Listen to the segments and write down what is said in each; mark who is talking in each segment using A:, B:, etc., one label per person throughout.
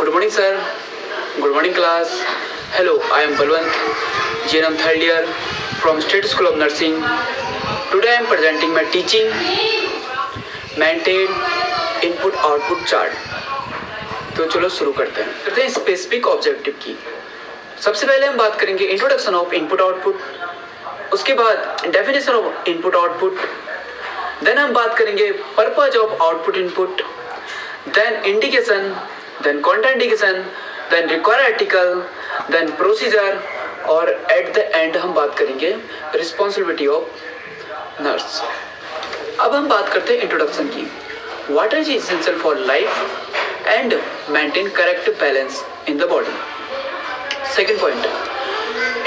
A: Good morning, sir. Good morning, class. Hello, I am Balwant, GNM third year from State School of Nursing. Today I am presenting my teaching maintain input-output chart. तो चलो शुरू करते हैं specific objective की। सबसे पहले हम बात करेंगे इंट्रोडक्शन ऑफ इनपुट आउटपुट, उसके बाद definition of input output, then हम बात करेंगे purpose of output input, then indication, then contraindication, then required article, then procedure और एट द एंड हम बात करेंगे रिस्पॉन्सिबिलिटी ऑफ नर्स। अब हम बात करते हैं इंट्रोडक्शन की। What is essential for life and maintain correct balance in the body. Second point,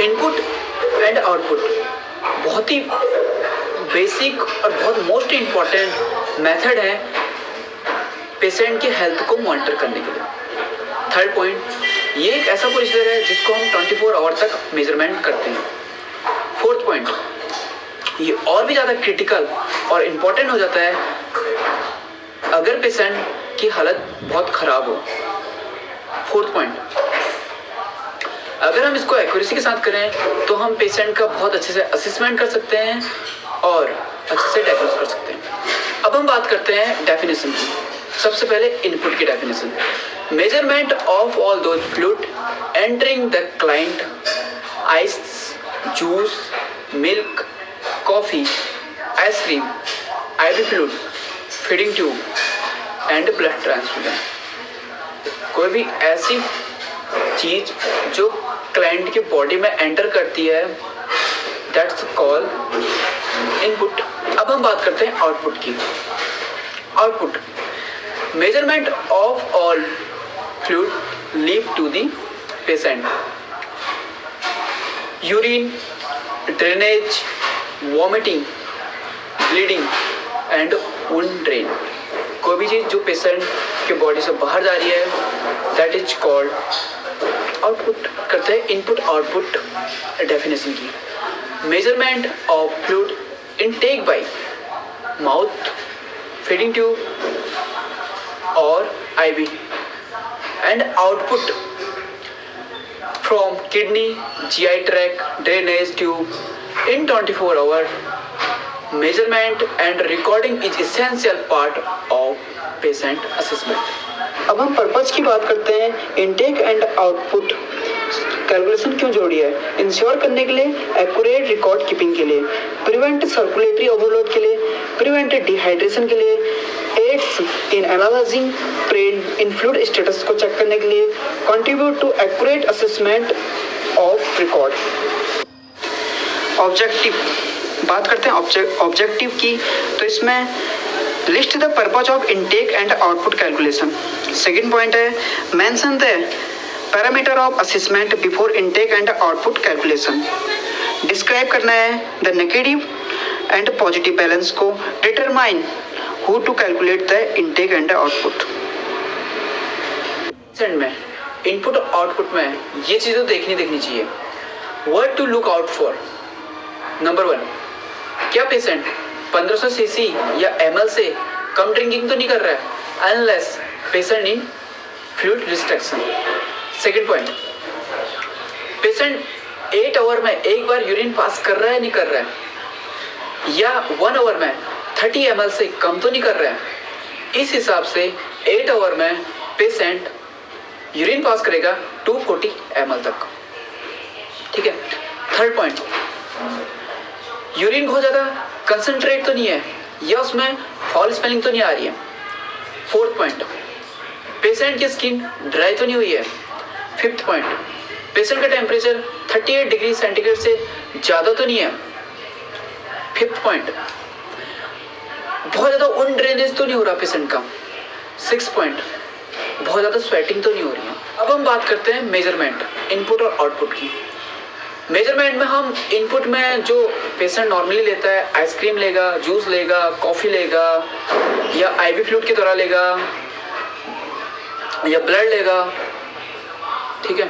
A: input and output बहुत ही बेसिक और बहुत मोस्ट इम्पॉर्टेंट मेथड है पेशेंट की हेल्थ को मॉनिटर करने के लिए। थर्ड पॉइंट, ये एक ऐसा प्रोसीजर है जिसको हम 24 आवर तक मेजरमेंट करते हैं। फोर्थ पॉइंट, ये और भी ज़्यादा क्रिटिकल और इम्पॉर्टेंट हो जाता है अगर पेशेंट की हालत बहुत ख़राब हो। फोर्थ पॉइंट, अगर हम इसको एक्यूरेसी के साथ करें तो हम पेशेंट का बहुत अच्छे से असेसमेंट कर सकते हैं और अच्छे से डायग्नोस कर सकते हैं। अब हम बात करते हैं डेफिनेशन की। सबसे पहले इनपुट की definition, measurement of all those fluid entering the client, ice, juice, milk, coffee, ice cream, IV fluid, feeding tube and blood transfusion. कोई भी ऐसी चीज़ जो क्लाइंट की बॉडी में एंटर करती है, दैट्स कॉल इनपुट। अब हम बात करते हैं आउटपुट की। Output, measurement of all fluid leave to the patient, urine, drainage, vomiting, bleeding and wound drain. कोई भी चीज़ जो पेशेंट के बॉडी से बाहर जा रही है, दैट इज कॉल्ड आउटपुट। करते हैं इनपुट आउटपुट डेफिनेशन की। Measurement of fluid intake by mouth, feeding tube और IV and output from kidney, GI tract, drainage tube in 24 hour. Measurement and recording is essential part of patient assessment. अब हम purpose की बात करते हैं। Intake and output calculation क्यों जोड़ी है? इंश्योर करने के लिए, एक्यूरेट रिकॉर्ड कीपिंग के लिए, प्रिवेंट सर्कुलेटरी ओवरलोड के लिए, प्रिवेंट डिहाइड्रेशन के लिए, aids in analysing brain in fluid status को चेक करने के लिए, contribute to accurate assessment of record. Objective बात करते हैं ऑब्जेक्टिव की, तो इसमें list the purpose of intake and output calculation. Second point है mention the parameter of assessment before intake and output calculation. Describe करना है the negative and positive balance को, determine how to calculate the intake and output. में input और output में ये चीज़ें देखनी चाहिए। What to look out for. Number 1, क्या पेशेंट 1500 सीसी या ml से कम ड्रिंकिंग तो नहीं कर रहा है, unless patient in fluid restriction. Second point, patient 8 hour में एक बार यूरिन पास कर रहा है नहीं कर रहा है, या 1 आवर में 30 ml से कम तो नहीं कर रहा है। इस हिसाब से 8 आवर में पेशेंट यूरिन पास करेगा 240 ml तक। ठीक है। थर्ड पॉइंट, यूरिन बहुत ज़्यादा कंसंट्रेट तो नहीं है या उसमें फॉल स्मेलिंग तो नहीं आ रही है। फोर्थ पॉइंट, पेशेंट की स्किन ड्राई तो नहीं हुई है। फिफ्थ पॉइंट, पेशेंट का टेम्परेचर 38 डिग्री सेंटीग्रेड से ज़्यादा तो नहीं है। फिफ्थ पॉइंट, बहुत ज़्यादा उन ड्रेनेज तो नहीं हो रहा पेशेंट का। सिक्स पॉइंट, बहुत ज़्यादा स्वेटिंग तो नहीं हो रही है। अब हम बात करते हैं मेजरमेंट इनपुट और आउटपुट की। मेजरमेंट में हम इनपुट में जो पेशेंट नॉर्मली लेता है, आइसक्रीम लेगा, जूस लेगा, कॉफ़ी लेगा, या आईवी फ्लूइड के द्वारा लेगा, या ब्लड लेगा। ठीक है।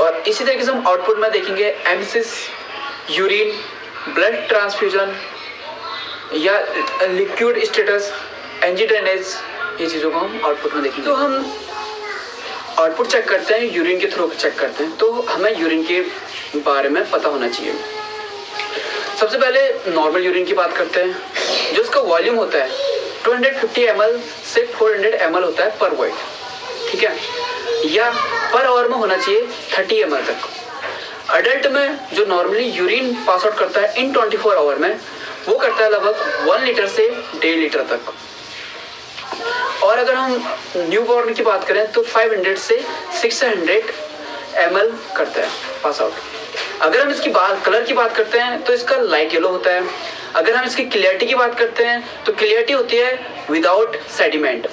A: और इसी तरीके से हम आउटपुट में देखेंगे एमसिस, यूरिन, ब्लड ट्रांसफ्यूजन या लिक्विड स्टेटस, एनजी ड्रेनेज, ये चीज़ों को हम आउटपुट में देखेंगे। तो हम आउटपुट चेक करते हैं, यूरिन के थ्रू चेक करते हैं, तो हमें यूरिन के बारे में पता होना चाहिए। सबसे पहले नॉर्मल यूरिन की बात करते हैं, जो इसका वॉल्यूम होता है 250 ml से 400 ml होता है पर वॉइड, ठीक है, या पर आवर में होना चाहिए 30 ml तक। अडल्ट में जो नॉर्मली यूरिन पास आउट करता है इन 24 आवर में, वो करता है लगभग 1 लीटर से 1.5 लीटर तक। और अगर हम न्यू बॉर्न की बात करें तो 500 से 600 ml करता है पास आउट। अगर हम इसकी कलर की बात करते हैं तो इसका लाइट येलो होता है। अगर हम इसकी क्लियरिटी की बात करते हैं तो क्लियरिटी होती है विदाउट सेडिमेंट।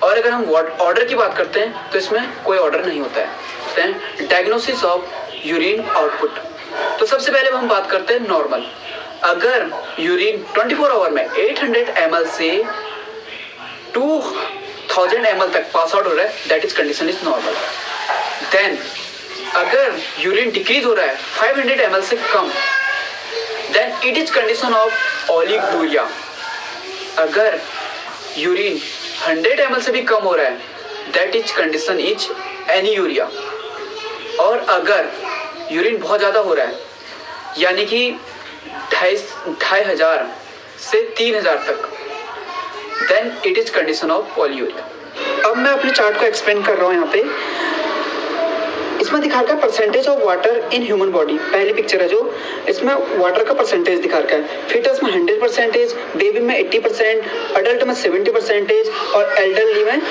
A: और अगर हम ऑर्डर की बात करते हैं तो इसमें कोई ऑर्डर नहीं होता है। डायग्नोसिस ऑफ यूरिन आउटपुट, तो सबसे पहले हम बात करते हैं नॉर्मल। अगर यूरिन 24 आवर में 800 ml से 2000 ml तक पास आउट हो रहा है, that is condition is normal. Then अगर यूरिन डिक्रीज हो रहा है 500 ml से कम, then it is condition of oliguria. अगर यूरिन 100 ml से भी कम हो रहा है, दैट इज कंडीशन इज एनीयूरिया। और अगर यूरिन बहुत ज़्यादा हो रहा है, यानी कि 2500 से 3000 तक, then it is condition of polyuria. अब मैं अपने चार्ट को एक्सप्लेन कर रहा हूँ यहाँ पे। इसमें दिखा रखा है percentage of water in human body. पहली पिक्चर है जो, इसमें वाटर का परसेंटेज दिखा रखा है। फीटस में 100%, बेबी में 80%, अडल्ट में 70% और एल्डरली में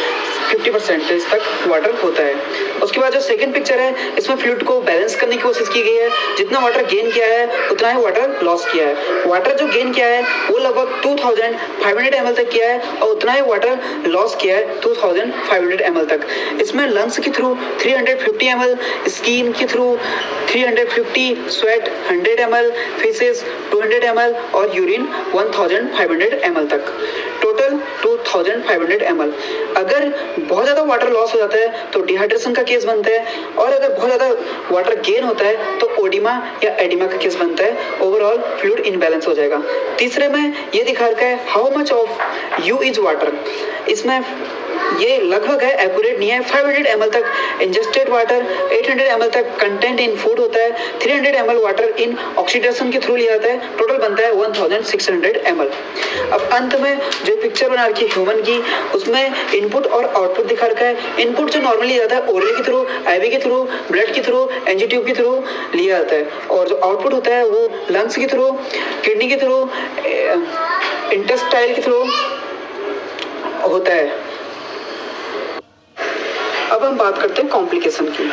A: 50% तक वाटर होता है। उसके बाद जो सेकंड पिक्चर है, इसमें फ्लूइड को बैलेंस करने की कोशिश की गई है। जितना वाटर गेन किया है उतना ही वाटर लॉस किया है। वाटर जो गेन किया है वो लगभग 2500 ml तक किया है और उतना ही वाटर लॉस किया है 2500 ml तक। इसमें लंग्स के थ्रू 350 ml, स्किन के through 350, sweat 100 ml, faces 200 ml और यूरिन 1500 ml तक, टोटल 2500 ml। अगर बहुत ज़्यादा वाटर लॉस हो जाता है तो डिहाइड्रेशन का केस बनता है, और अगर बहुत ज़्यादा वाटर गेन होता है तो ओडिमा या एडिमा का केस बनता है। ओवरऑल फ्लूइड इनबैलेंस हो जाएगा। तीसरे में ये दिखा रखा है how much of you is water. इसमें ये लगभग है, एक्यूरेट नहीं है। 500 ml तक इंजेस्टेड वाटर, 800 ml तक कंटेंट इन फूड होता है, 300 ml वाटर इन ऑक्सीडेशन के थ्रू लिया जाता है, टोटल बनता है 1600 ml। अब अंत में जो पिक्चर बना रखी है ह्यूमन की, उसमें इनपुट और आउटपुट दिखा रखा है। इनपुट जो नॉर्मली जाता है ओरल के थ्रू, आईवी के थ्रू, ब्लड के थ्रू, एनजी ट्यूब के थ्रू लिया जाता है, और जो आउटपुट होता है वो लंग्स के थ्रू, किडनी के थ्रू, इंटेस्टाइल के थ्रू होता है। अब हम बात करते हैं कॉम्प्लिकेशन की।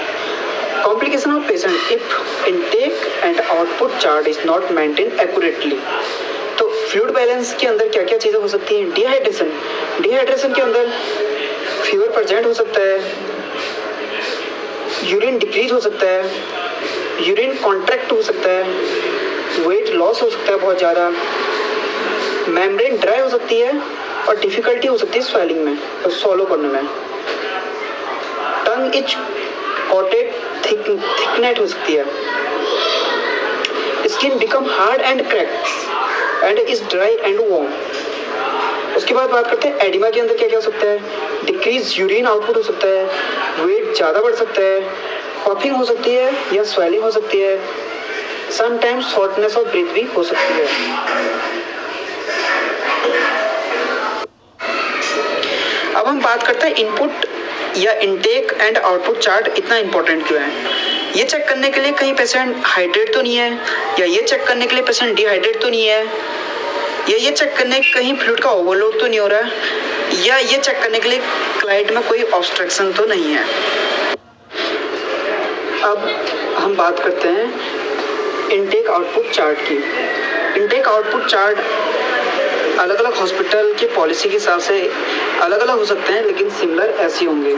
A: Complication of patient if intake and output chart is not maintain accurately. तो फ्लूइड बैलेंस के अंदर क्या क्या चीज़ें हो सकती हैं? डिहाइड्रेशन, डिहाइड्रेशन के अंदर फीवर प्रेजेंट हो सकता है, यूरिन डिक्रीज हो सकता है, यूरिन कॉन्ट्रैक्ट हो सकता है, वेट लॉस हो सकता है बहुत ज़्यादा, मेम्ब्रेन ड्राई हो सकती है और डिफिकल्टी हो सकती है स्वेलिंग में, तो सॉलो करने में। टंग इच कॉटेड थिकनेट हो सकती है, skin become hard and cracked and is dry and warm. उसके बाद बात करते हैं एडिमा के अंदर क्या क्या हो सकता है? डिक्रीज यूरिन आउटपुट हो सकता है, वेट ज़्यादा बढ़ सकता है, पफिंग हो सकती है या स्वेलिंग हो सकती है, समटाइम्स शॉर्टनेस ऑफ ब्रीथ भी हो सकती है। अब हम बात करते हैं इनपुट या इनटेक एंड आउटपुट चार्ट इतना इंपॉर्टेंट क्यों है। ये चेक करने के लिए कहीं पेशेंट हाइड्रेट तो नहीं है, या ये चेक करने के लिए पेशेंट डिहाइड्रेट तो नहीं है, या ये चेक करने के कहीं फ्लूइड का ओवरलोड तो नहीं हो रहा है, या ये चेक करने के लिए क्लाइट में कोई ऑब्स्ट्रक्शन तो नहीं है। अब हम बात करते हैं इनटेक आउटपुट चार्ट की। इनटेक आउटपुट चार्ट अलग अलग हॉस्पिटल की पॉलिसी के हिसाब से अलग अलग हो सकते हैं, लेकिन सिमिलर ऐसे होंगे।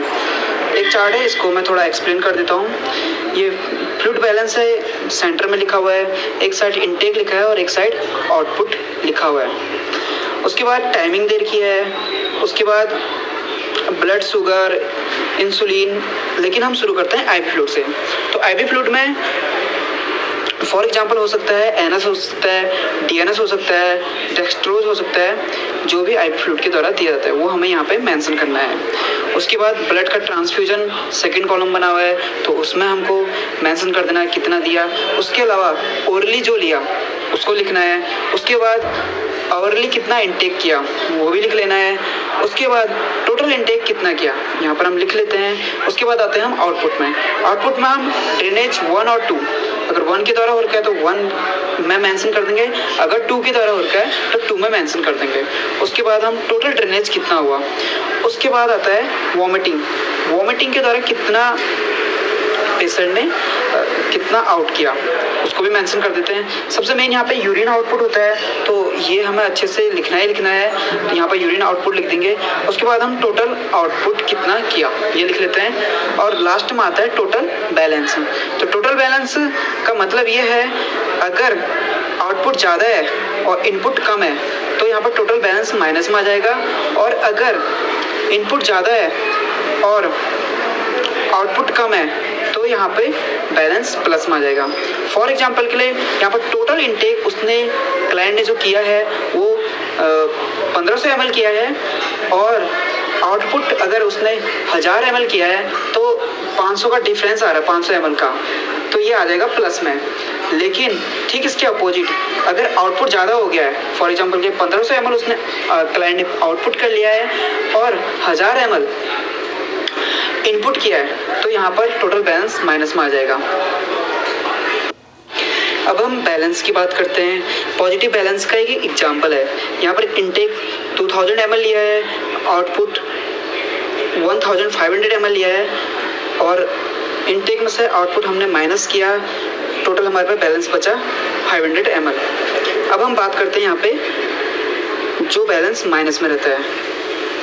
A: एक चार्ट है, इसको मैं थोड़ा एक्सप्लेन कर देता हूँ। ये फ्लूइड बैलेंस है, सेंटर में लिखा हुआ है, एक साइड इनटेक लिखा है और एक साइड आउटपुट लिखा हुआ है। उसके बाद टाइमिंग दे रखी है, उसके बाद ब्लड शुगर, इंसुलिन। लेकिन हम शुरू करते हैं आईवी फ्लूइड से। तो आईवी फ्लूइड में फॉर एग्जाम्पल हो सकता है एनएस हो सकता है, डीएनएस हो सकता है, डेक्सट्रोज हो सकता है, जो भी आईवी फ्लूइड के द्वारा दिया जाता है वो हमें यहाँ पे मेंशन करना है। उसके बाद ब्लड का ट्रांसफ्यूजन सेकंड कॉलम बना हुआ है तो उसमें हमको मेंशन कर देना है कितना दिया। उसके अलावा ओरली जो लिया उसको लिखना है। उसके बाद आवरली कितना इनटेक किया वो भी लिख लेना है। उसके बाद टोटल इनटेक कितना किया यहाँ पर हम लिख लेते हैं। उसके बाद आते हैं हम आउटपुट में। आउटपुट में हम ड्रेनेज 1 और 2, अगर 1 के द्वारा हो रखा है तो 1 में मेंशन कर देंगे, अगर 2 के द्वारा हो रखा है तो 2 में मेंशन कर देंगे। उसके बाद हम टोटल ड्रेनेज कितना हुआ। उसके बाद आता है वॉमिटिंग। वॉमिटिंग के द्वारा कितना पेशेंट ने कितना आउट किया उसको भी मेंशन कर देते हैं। सबसे मेन यहाँ पे यूरिन आउटपुट होता है तो ये हमें अच्छे से लिखना ही लिखना है, तो यहाँ पर यूरिन आउटपुट लिख देंगे। उसके बाद हम टोटल आउटपुट कितना किया ये लिख लेते हैं। और लास्ट में आता है टोटल बैलेंस। तो टोटल बैलेंस का मतलब ये है अगर आउटपुट ज़्यादा है और इनपुट कम है तो यहाँ पर टोटल बैलेंस माइनस में आ जाएगा, और अगर इनपुट ज़्यादा है और आउटपुट कम है तो यहाँ पे बैलेंस प्लस में आ जाएगा। फॉर एग्जांपल के लिए यहाँ पर टोटल इनटेक उसने क्लाइंट ने जो किया है वो 1500 ml किया है, और आउटपुट अगर उसने 1000 ml किया है तो 500 का डिफरेंस आ रहा है 500 ml का, तो ये आ जाएगा प्लस में। लेकिन ठीक इसके अपोजिट अगर आउटपुट ज़्यादा हो गया है, फॉर एग्जांपल के 1500 ml उसने क्लाइंट ने आउटपुट कर लिया है और 1000 ml इनपुट किया है तो यहाँ पर टोटल बैलेंस माइनस में आ जाएगा। अब हम बैलेंस की बात करते हैं। पॉजिटिव बैलेंस का एक एग्जांपल है। यहाँ पर इनटेक 2000 ml लिया है, आउटपुट 1500 ml लिया है, और इनटेक में से आउटपुट हमने माइनस किया, टोटल हमारे पास बैलेंस बचा 500 ml। अब हम बात करते हैं यहाँ पे जो बैलेंस माइनस में रहता है,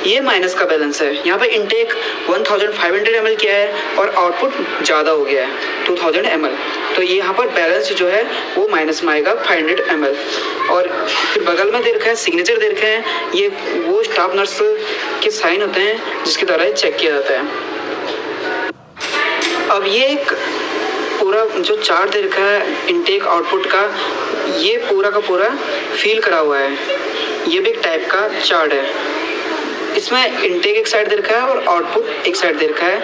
A: ये माइनस का बैलेंस है। यहाँ पे इनटेक 1500 ml किया है और आउटपुट ज़्यादा हो गया है 2000 ml, तो ये यहाँ पर बैलेंस जो है वो माइनस में आएगा 500 ml। और फिर बगल में दे रखा है सिग्नेचर दे रखे हैं, ये वो स्टाफ नर्स के साइन होते हैं जिसके द्वारा ये चेक किया जाता है। अब ये एक पूरा जो चार्ट दे रखा है इनटेक आउटपुट का, ये पूरा का पूरा फिल करा हुआ है। ये भी एक टाइप का चार्ट है। इसमें इनटेक एक साइड दे रखा है और आउटपुट एक साइड दे रखा है,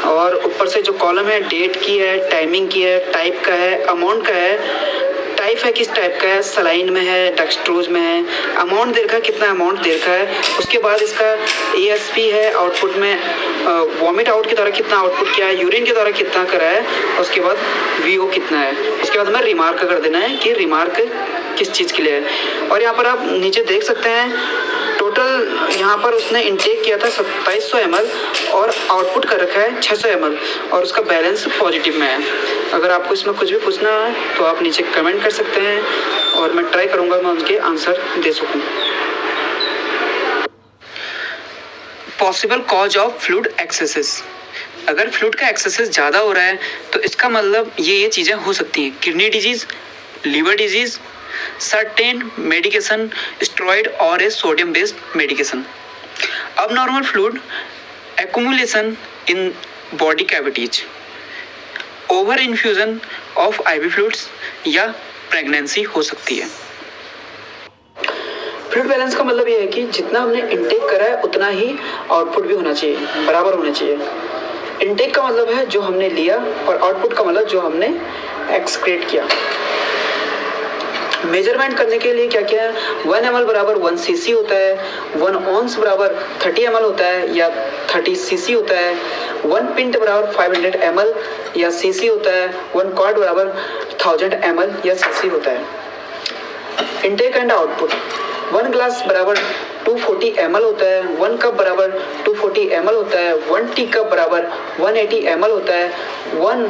A: और ऊपर से जो कॉलम है डेट की है, टाइमिंग की है, टाइप का है, अमाउंट का है। टाइप है किस टाइप का है, सलाइन में है, डेक्सट्रोज में है, अमाउंट दे रखा है कितना अमाउंट दे रखा है। उसके बाद इसका एएसपी है, आउटपुट में वॉमिट आउट के द्वारा कितना आउटपुट किया है, यूरिन के द्वारा कितना करा है, उसके बाद वीओ कितना है। उसके बाद हमें रिमार्क कर देना है कि रिमार्क किस चीज़ के लिए है। और यहाँ पर आप नीचे देख सकते हैं टोटल यहाँ पर उसने इनटेक किया था 2700 ml और आउटपुट कर रखा है 600 ml, और उसका बैलेंस पॉजिटिव में है। अगर आपको इसमें कुछ भी पूछना है तो आप नीचे कमेंट कर सकते हैं और मैं ट्राई करूँगा मैं उनके आंसर दे सकूँ। Possible cause of fluid axes. अगर फ्लूइड का एक्सेसेस ज़्यादा हो रहा है तो इसका मतलब ये चीज़ें हो सकती हैं, kidney disease, liver disease, certain medication, steroid or a sodium based medication. Abnormal fluid accumulation in body cavities, over infusion of IV fluids या प्रेगनेंसी हो सकती है। फ्लूइड बैलेंस का मतलब ये है कि जितना हमने इनटेक करा है उतना ही आउटपुट भी होना चाहिए, बराबर होना चाहिए। इनटेक का मतलब है जो हमने लिया और आउटपुट का मतलब जो हमने एक्सक्रीट किया। मेजरमेंट करने के लिए क्या क्या है, 1 ml बराबर 1 cc होता है, 1 ounce बराबर 30 ml होता है या 30 cc होता है, 1 pint बराबर 500 ml या cc होता है, 1 quart बराबर 1000 ml या cc होता है। इनटेक एंड आउटपुट, 1 ग्लास बराबर 240 ml होता है, 1 कप बराबर 240 ml होता है, 1 टी कप बराबर 180 ml होता है, 1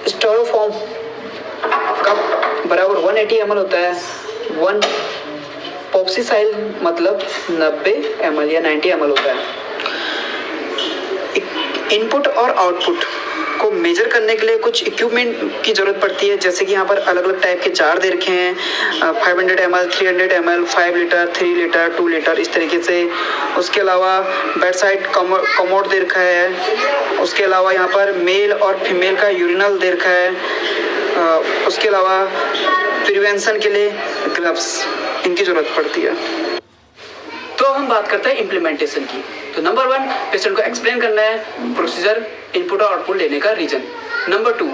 A: स्टाइरोफोम कप बराबर 180 ml होता है, 1 पॉप्सीसाइल मतलब 90 ml या 90 ml होता है। इनपुट और आउटपुट को मेजर करने के लिए कुछ इक्विपमेंट की ज़रूरत पड़ती है, जैसे कि यहाँ पर अलग अलग टाइप के जार दे रखे हैं, 500 ml, 300 ml, 5 litre, 3 litre, 2 litre, इस तरीके से। उसके अलावा बेड साइड कमोड दे रखा है। उसके अलावा यहाँ पर मेल और फीमेल का यूरिनल दे रखा है। उसके अलावा प्रिवेंशन के लिए ग्लव्स, इनकी ज़रूरत पड़ती है। तो हम बात करते हैं इम्प्लीमेंटेशन की। तो नंबर 1, पेशेंट को एक्सप्लेन करना है प्रोसीजर, इनपुट और आउटपुट लेने का रीजन। नंबर 2,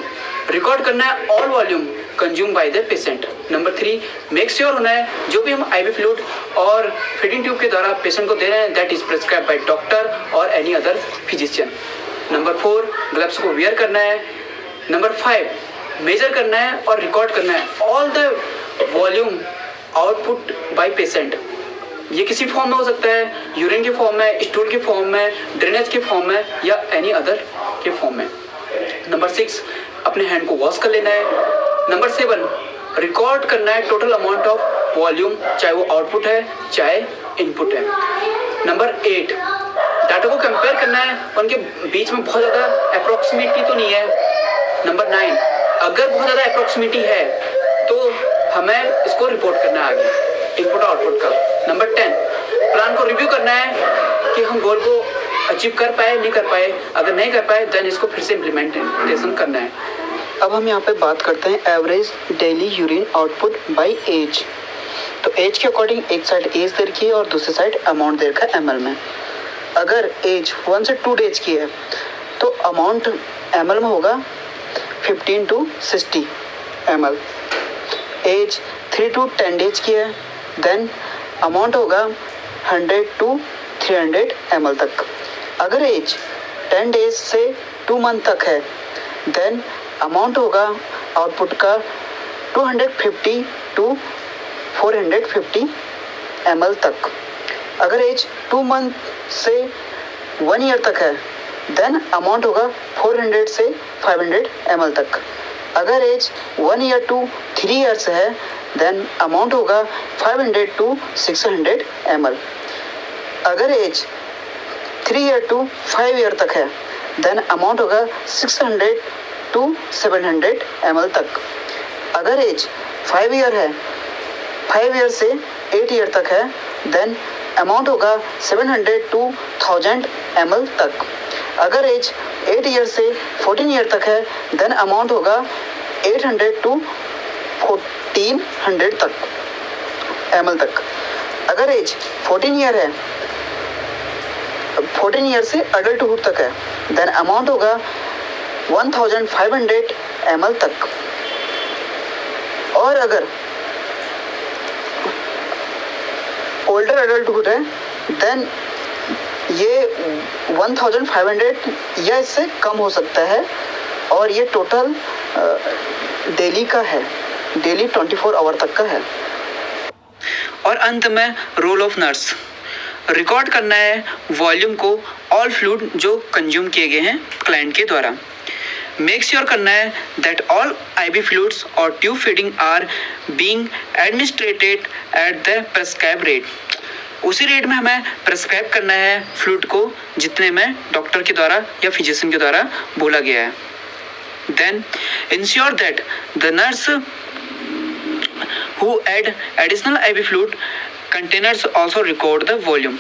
A: रिकॉर्ड करना है all volume consume by the patient. Number 3, make sure होना है जो भी हम आईवी फ्लूइड और फीडिंग ट्यूब के द्वारा पेशेंट को दे रहे हैं that is prescribe by doctor और any other physician. Number 4, gloves को वियर करना है। नंबर 5, मेजर करना है और रिकॉर्ड करना है all the volume output by patient. ये किसी फॉर्म में हो सकता है, यूरिन के फॉर्म में, स्टूल के फॉर्म में, ड्रेनेज के फॉर्म में या एनी अदर के फॉर्म में। नंबर 6, अपने हैंड को वॉश कर लेना है। नंबर 7, रिकॉर्ड करना है टोटल अमाउंट ऑफ वॉल्यूम, चाहे वो आउटपुट है चाहे इनपुट है। नंबर 8, डाटा को कंपेयर करना है, उनके बीच में बहुत ज़्यादा अप्रोक्सीमेटली तो नहीं है। नंबर 9, अगर बहुत ज़्यादा अप्रोक्सीमेटली है तो हमें इसको रिपोर्ट करना है आगे, इनपुट और आउटपुट का। नंबर 10, प्लान को रिव्यू करना है कि हम गोल को अचीव कर पाए नहीं कर पाए, अगर नहीं कर पाए देन इसको फिर से इम्प्लीमेंटेशन करना है। अब हम यहाँ पे बात करते हैं average daily urine output by age. तो एज के अकॉर्डिंग एक साइड एज दे रखी है और दूसरी साइड अमाउंट दे रखा है ml में। अगर एज 1 से 2 डेज की है तो अमाउंट ml में होगा 15 to 60 ml। Age 3 to 10 days की है देन अमाउंट होगा 100 to 300 ml तक। अगर एज 10 डेज से 2 मंथ तक है देन अमाउंट होगा आउटपुट का 250 to 450 ml तक। अगर एज 2 मंथ से 1 ईयर तक है देन अमाउंट होगा 400 से 500 ml तक। अगर एज 1 ईयर to 3 ईयर्स है देन अमाउंट होगा 500 to 600 ml। अगर एज 3 ईयर to 5 ईयर तक है देन अमाउंट होगा 600 to 700 ml तक। अगर एज 5 ईयर है, 5 ईयर से 8 ईयर तक है देन अमाउंट होगा 700 to 1000 ml तक। अगर एज 8 ईयर से 14 ईयर तक है देन अमाउंट होगा 800 to 1400 तक ml तक। अगर एज 14 ईयर है, 14 ईयर से अडल्टहुड तक है देन अमाउंट होगा 1500 ml तक। और अगर ओल्डर अडल्टहुड है देन ये 1500 या इससे कम हो सकता है और ये टोटल डेली का है, डेली 24 आवर तक का है। और अंत में रोल ऑफ नर्स, रिकॉर्ड करना है वॉल्यूम को ऑल फ्लूइड जो कंज्यूम किए गए हैं क्लाइंट के द्वारा। मेक श्योर करना है दैट ऑल आईवी फ्लूइड्स और tube feeding are being administered at the prescribe rate. उसी रेट में हमें प्रेस्क्राइब करना है फ्लूइड को जितने में डॉक्टर के द्वारा या फिजिशियन के द्वारा बोला गया है। Then ensure that the nurse who add additional IV fluid containers also record the volume।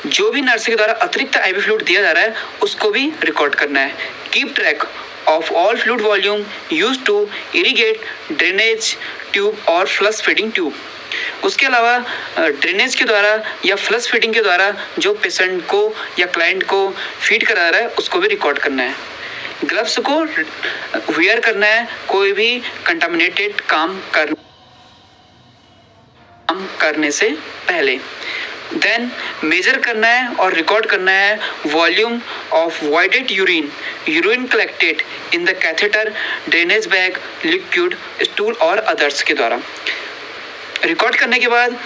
A: जो भी नर्स के द्वारा अतिरिक्त IV फ्लूइड दिया जा रहा है उसको भी रिकॉर्ड करना है। Keep track of all fluid volume use to irrigate drainage tube और फ्लश फीडिंग ट्यूब। उसके अलावा ड्रेनेज के द्वारा या फ्लश फीडिंग के द्वारा जो पेशेंट को या क्लाइंट को फीड करा रहा है उसको भी रिकॉर्ड करना है। ग्लव्स को वियर करना है कोई भी कंटामिनेटेड काम करने से पहले। देन मेजर करना है और रिकॉर्ड करना है volume of voided urine collected in the catheter, drainage bag, liquid, stool और अदर्स के द्वारा। रिकॉर्ड करने के बाद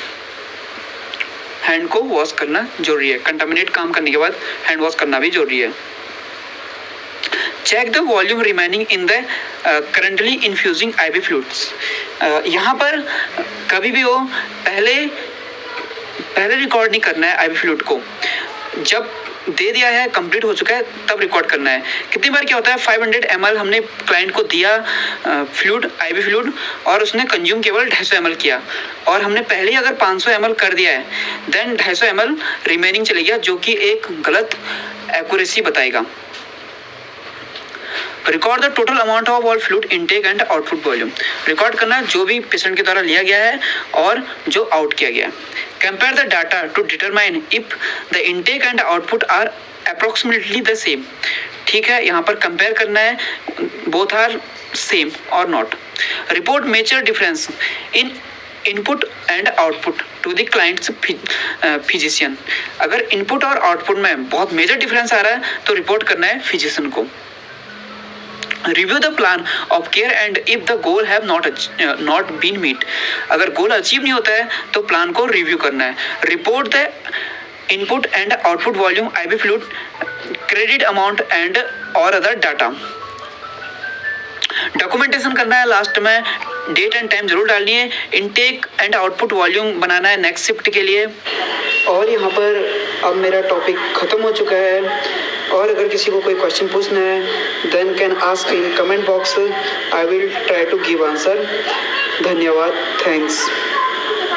A: हैंड को वॉश करना जरूरी है। कंटामिनेट काम करने के बाद हैंड वॉश करना भी जरूरी है। Check the volume remaining in the currently infusing IV fluids. यहाँ पर कभी भी हो पहले रिकॉर्ड नहीं करना है आईवी फ्लूइड को। जब दे दिया है, कंप्लीट हो चुका है, तब रिकॉर्ड करना है। कितनी बार क्या होता है, 500 ml हमने क्लाइंट को दिया फ्लूइड, IV फ्लूइड, और उसने कंज्यूम केवल 250 ml किया, और हमने पहले ही अगर 500 ml कर दिया है, देन 250 ml रिमेनिंग चले गया, जो कि एक गलत एक्यूरेसी बताएगा। Record the total amount of all fluid intake and output volume. Record करना जो भी पेशेंट के द्वारा लिया गया है और जो आउट किया गया है। Compare the data to determine if the intake and output are approximately the same. ठीक है, यहाँ पर कंपेयर करना है, बोथ आर सेम और not. Report major difference in input and output to the client's physician. अगर इनपुट और output में बहुत मेजर डिफरेंस आ रहा है तो रिपोर्ट करना है फिजिशियन को। Review the plan of care and if the goal have not been meet. अगर गोल अचीव नहीं होता है तो प्लान को रिव्यू करना है। Report the input and output volume, IV fluid, credit amount and और अदर डाटा। डॉक्यूमेंटेशन करना है, लास्ट में डेट एंड टाइम जरूर डालनी है। इनटेक एंड आउटपुट वॉल्यूम बनाना है नेक्स्ट शिफ्ट के लिए। और यहाँ पर अब मेरा टॉपिक ख़त्म हो चुका है, और अगर किसी को कोई क्वेश्चन पूछना है then can ask in comment box, I will try to give answer. धन्यवाद, थैंक्स।